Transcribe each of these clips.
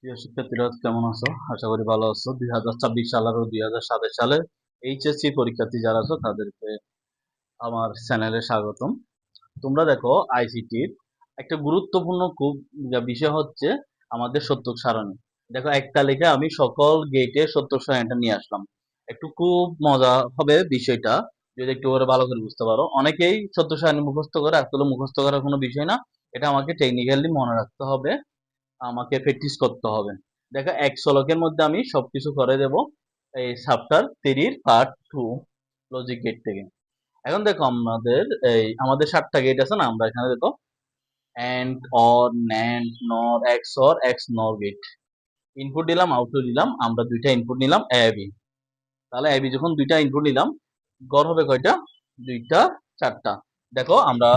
প্রিয় শিক্ষার্থীরা কেমন আছো? আশা করি ভালো আছো। 2026 সাল আর 2027 সালে এইচএসসি পরীক্ষার্থী যারা আছো তাদেরকে আমার চ্যানেলে স্বাগতম। তোমরা দেখো আইসিটির একটা গুরুত্বপূর্ণ খুব বিষয় হচ্ছে আমাদের সত্যক সারণী। দেখো এক তালিকায় আমি সকল গেটের সত্যক সারণীটা নিয়ে আসলাম। একটু খুব মজা হবে বিষয়টা যদি একটু করে ভালো করে বুঝতে পারো। অনেকেই সত্যক সারণী মুখস্থ করে, আসলে মুখস্থ করার কোনো বিষয় না। এটা আমাকে টেকনিক্যালি মনে রাখতে হবে, আমাকে প্র্যাকটিস করতে হবে। দেখো এক শ্লোকের মধ্যে আমি সবকিছু করে দেব এই চ্যাপ্টার 3 পার্ট 2 লজিক গেট থেকে। এখন দেখো আমাদের 7টা গেট আছে না, আমরা এখানে দেখো এন্ড, অর, ন্যান্ড, নর, এক্স নর গেট। ইনপুট দিলাম, আউটপুট দিলাম, আমরা দুইটা ইনপুট নিলাম এ বি। তাহলে এ বি যখন দুইটা ইনপুট নিলাম, গড় হবে কয়টা? দুইটা, চারটা। দেখো আমরা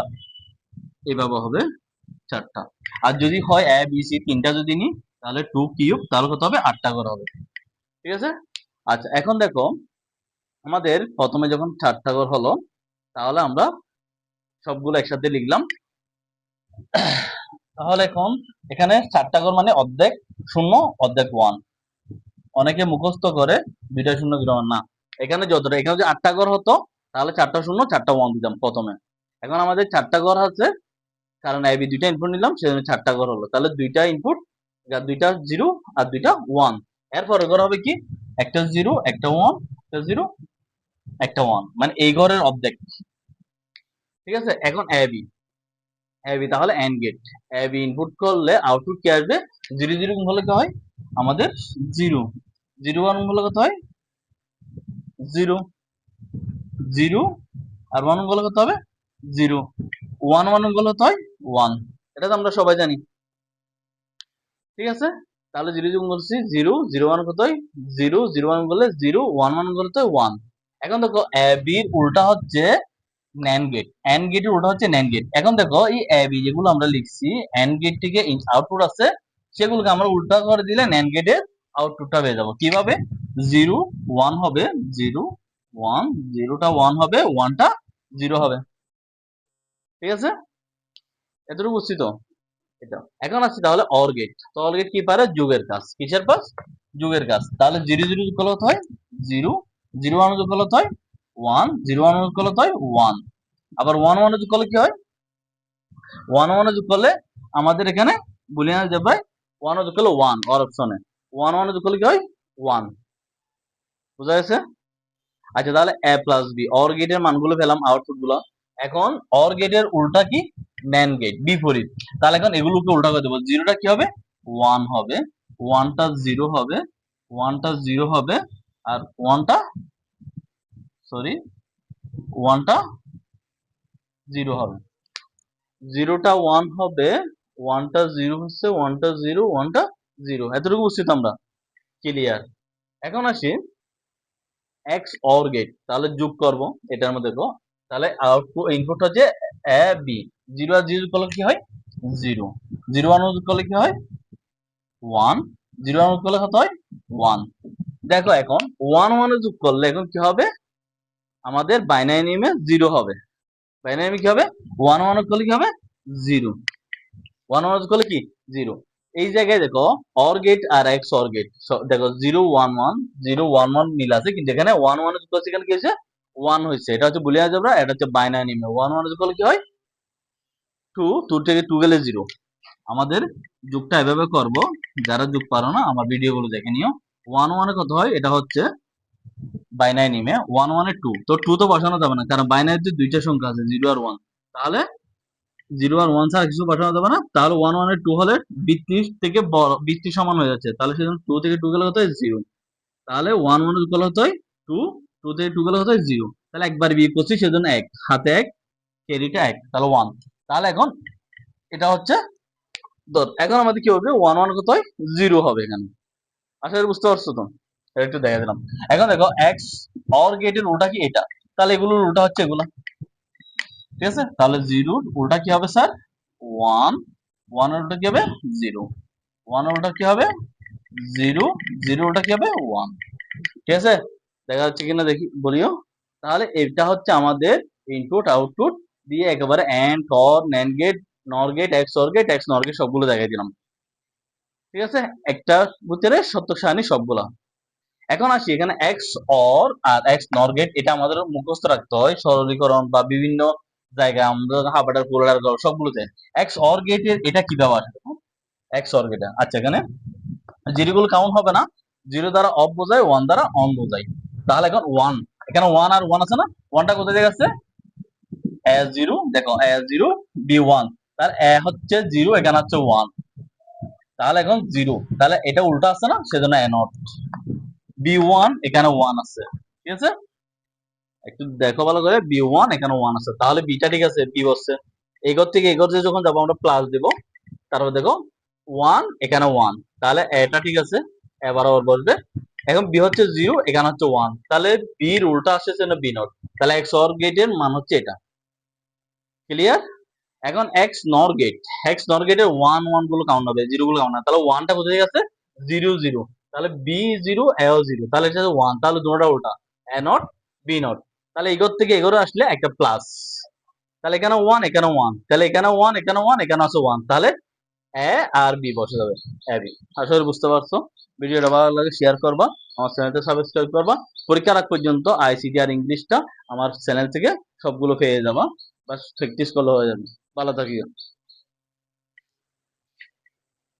এভাবে হবে 4টা। আর যদি হয় এ বি সি তিনটা যদি নিই তাহলে 2 কিউব, তাহলে কত হবে? 8টা করে হবে। ঠিক আছে। আচ্ছা এখন দেখো আমাদের প্রথমে যখন 4টা ঘর হলো, তাহলে আমরা সবগুলো একসাথে লিখলাম। তাহলে এখন এখানে 4টা ঘর মানে অর্ধেক শূন্য, অর্ধেক ওয়ান। অনেকে মুখস্থ করে দুইটা শূন্য গ্রহণ না। এখানে যতটা, এখানে যদি 8টা ঘর হতো তাহলে 4টা শূন্য 4টা ওয়ান দিতাম প্রথমে। এখন আমাদের 4টা ঘর আছে, কারণ এবি দুইটা ইনপুট নিলাম সেজন্য 4টা ঘর হলো। তাহলে দুইটা ইনপুট, দুইটা জিরো আর দুইটা ওয়ান। এরপরে ঘর হবে কি? একটা জিরো, একটা ওয়ান, একটা জিরো, একটা ওয়ান, মানে এই ঘরের অর্ধেক। ঠিক আছে। এখন এবি, তাহলে এন্ড গেট। এবি ইনপুট করলে আউটপুট কি আসবে? জিরো জিরো গুণ হলে কি হয়? আমাদের জিরো। জিরো ওয়ান গুণ হলে কত হয়? জিরো। জিরো আর ওয়ান গুণ হলে কত হবে? জিরো। ওয়ান ওয়ান গুণ হলে কত হয়? ওয়ান। এটা তো আমরা সবাই জানি। ঠিক আছে। তাহলে জিরো যোগ করছি জিরো, জিরো ওয়ান কত হয়? জিরো, জিরো ওয়ান করলে জিরো, ওয়ান ওয়ান করলে ওয়ান। এখন দেখো এবির উল্টা হচ্ছে ন্যান্ড গেট, এন্ড গেটের উল্টা হচ্ছে ন্যান্ড গেট। এখন দেখো এই এবি যেগুলো আমরা লিখছি এন্ড গেট থেকে আউটপুট আছে, সেগুলোকে আমরা উল্টা করে দিলে ন্যান্ড গেটের আউটপুটটা পেয়ে যাবো। কিভাবে? জিরো ওয়ান হবে জিরো ওয়ান, জিরোটা ওয়ান হবে, ওয়ানটা জিরো হবে। ঠিক আছে। এতটুকু বুঝছি তো? এটা এখন আসছি তাহলে অর গেট। তো অর গেট কি পারে? যোগের কাজ। কিসের কাজ? যোগের কাজ। তাহলে জিরো জিরো যোগ করলে কত হয়? জিরো। জিরো ওয়ান যোগ করলে কত হয়? ওয়ান। জিরো ওয়ান যোগ করলে কত হয়? ওয়ান। আবার ওয়ান ওয়ান যোগ করলে কি হয়? ওয়ান ওয়ান যোগ করলে আমাদের এখানে বুলিয়ান যাবে, ওয়ান যোগ করলে ওয়ান, অর অপশনে ওয়ান ওয়ান যোগ করলে কি হয়? ওয়ান। বুঝা গেছে? আচ্ছা তাহলে এ প্লাস বি, অর গেটের মানগুলো পেলাম, আউটপুট গুলো। এখন অর গেটের উল্টা কি? ন্যান্ড গেট, বিপরীত। তাহলে এখন এগুলোকে উল্টা করে দেবো। জিরোটা কি হবে? ওয়ান হবে, ওয়ানটা জিরো হবে, ওয়ানটা জিরো হবে, আর ওয়ানটা, সরি, ওয়ানটা জিরো হবে। জিরোটা ওয়ান হবে, ওয়ানটা জিরো হচ্ছে, ওয়ানটা জিরো, ওয়ানটা জিরো। এতটুকু বুঝছি তো আমরা? ক্লিয়ার। এখন আসি এক্স অর গেট। তাহলে যোগ করব এটার মধ্যে দেখো। তাহলে আউটপুট ইনপুট হচ্ছে A B. Zero R zero করলে কি হয়? জিরো। জিরো ওয়ান যোগ করলে কি হয়? ওয়ান। জিরো ওয়ান যোগ করলে কত হয়? ওয়ান। দেখো এখন ওয়ান ওয়ান যোগ করলে এখন কি হবে? আমাদের বাইনারি নেমে জিরো হবে। বাইনারি নেমে কি হবে? ওয়ান ওয়ান যোগ করলে কি হবে? জিরো। ওয়ান ওয়ান যোগ করলে কি? জিরো। এই জায়গায় দেখো অর গেট আর এক্স অর গেট, দেখো zero one one, zero one one মিল আছে, কিন্তু এখানে ওয়ান ওয়ান যোগ করছে, এখানে কি হয়েছে? ওয়ান হয়েছে। এটা হচ্ছে বুলিয়ান অলজেব্রা, এটা হচ্ছে বাইনারি নেমে। ওয়ান ওয়ান যোগ করলে কি হয়? টু। টু থেকে টু গেলে জিরো। আমাদের যোগটা এভাবে করব। যারা যোগ পারো না আমার ভিডিওগুলো দেখে নিও। ওয়ান ওয়ানে কত হয়? এটা হচ্ছে বাইনারি নেমে ওয়ান ওয়ানে টু। তো টু তো বসানো যাবে না, কারণ বাইনারিতে দুইটা সংখ্যা আছে, জিরো আর ওয়ান। তাহলে জিরো আর ওয়ান ছাড়া কিছু বসানো যাবে না। তাহলে ওয়ান ওয়ানের টু হলে বৃত্তি থেকে বড়, বৃত্তি সমান হয়ে যাচ্ছে। তাহলে সেজন্য টু থেকে টু গেলে হতো জিরো। তাহলে ওয়ান ওয়ান গেলে হতো টু, টু থেকে টু গেলে হতো জিরো। তাহলে একবার বিয়ে করছি সেজন্য এক, হাতে এক, ক্যারিটা এক, তাহলে ওয়ান। তাহলে এখন এটা হচ্ছে দর। এখন আমাদের কি হবে? ওয়ান ওয়ান কত হয়? জিরো হবে এখানে। আশা করি বুঝতে পারছো তো? এটা একটু দেখা দিলাম। এখন দেখো এক্স অর গেটের উল্টা কি? এটা। তাহলে এগুলোর উল্টা হচ্ছে এগুলা। ঠিক আছে। তাহলে জিরোর উল্টা কি হবে স্যার? ওয়ান। ওয়ানের উল্টা কি হবে? জিরো। ওয়ানের উল্টা কি হবে? জিরো। জিরো উল্টা কি হবে? ওয়ান। ঠিক আছে। দেখা যাচ্ছে কিনা দেখি, বলিও। তাহলে এটা হচ্ছে আমাদের ইনপুট আউটপুট দিয়ে একেবারে and, or, nand gate, nor gate, X or gate, X nor gate সবগুলো দেখাই দিলাম। ঠিক আছে, একটা ভিতরে সত্য সারণী সবগুলা। এখন আসি এখানে x or R x nor gate, এটা আমাদের মুখস্থ রাখতে হয় সরলীকরণ বা বিভিন্ন জায়গায় আমরা হাবাটার পুরাটার সবগুলোতে। এক্স অর গেটের এটা কিভাবে আসবে, এক্স অর গেট, আচ্ছা এখানে জিরো গুলো কাউন্ট হবে না, জিরো দ্বারা অফ বোঝায়, ওয়ান দ্বারা অন বোঝায়। তাহলে এখন ওয়ান, এখানে ওয়ান আর ওয়ান আছে না, ওয়ানটা কোথায় থেকে আছে, এ জিরো, দেখো এ জিরো বি ওয়ান, তার এ হচ্ছে জিরো, এখানে হচ্ছে ওয়ান, তাহলে এখন জিরো, তাহলে এটা উল্টা আছে না, সেজন্য এ নট। বি ওয়ান এখানে ওয়ান আছে, ঠিক আছে, একটু দেখো ভালো করে, বি ওয়ান এখানে ওয়ান আছে, তাহলে বিটা ঠিক আছে, বি বসছে। এগোর থেকে এগোর যে যখন যাবো আমরা প্লাস দেবো, তারপর দেখো ওয়ান এখানে ওয়ান, তাহলে এটা ঠিক আছে, এবার আবার বসবে। এখন বি হচ্ছে জিরো, এখানে হচ্ছে ওয়ান, তাহলে বির উল্টা আসছে না বি নট, তাহলে এক্স অর গেটের মান হচ্ছে এটা। ক্লিয়ার? এখন এক্স নর গেট, এক্স নর গেটের ওয়ান ওয়ান গুলো কাউন্ট হবে, জিরো গুলো কাউন্ট হবে, তাহলে ওয়ানটা কোথায় গেছে, জিরো জিরো, তাহলে বি জিরো এও জিরো, তাহলে এটা ওয়ান, তাহলে দুটোটা উল্টা, এ নট বি নট, তাহলে এগোর থেকে এগোরে আসলে একটা প্লাস, তাহলে এখানে ওয়ান এখানে ওয়ান, তাহলে এখানে ওয়ান এখানে ওয়ান, এখানে আছে ওয়ান, তাহলে এ আর বি বসে যাবে, এ বি। আশা করি বুঝতে পারছো। ভিডিওটা ভালো লাগে শেয়ার করবা, আমার চ্যানেলটা সাবস্ক্রাইব করবা। পরীক্ষার আগ পর্যন্ত আইসিটি আর ইংলিশটা আমার চ্যানেল থেকে সবগুলো পেয়ে যাবা, বাস প্র্যাকটিস করলে হয়ে যাবে। ভালো থাকিও।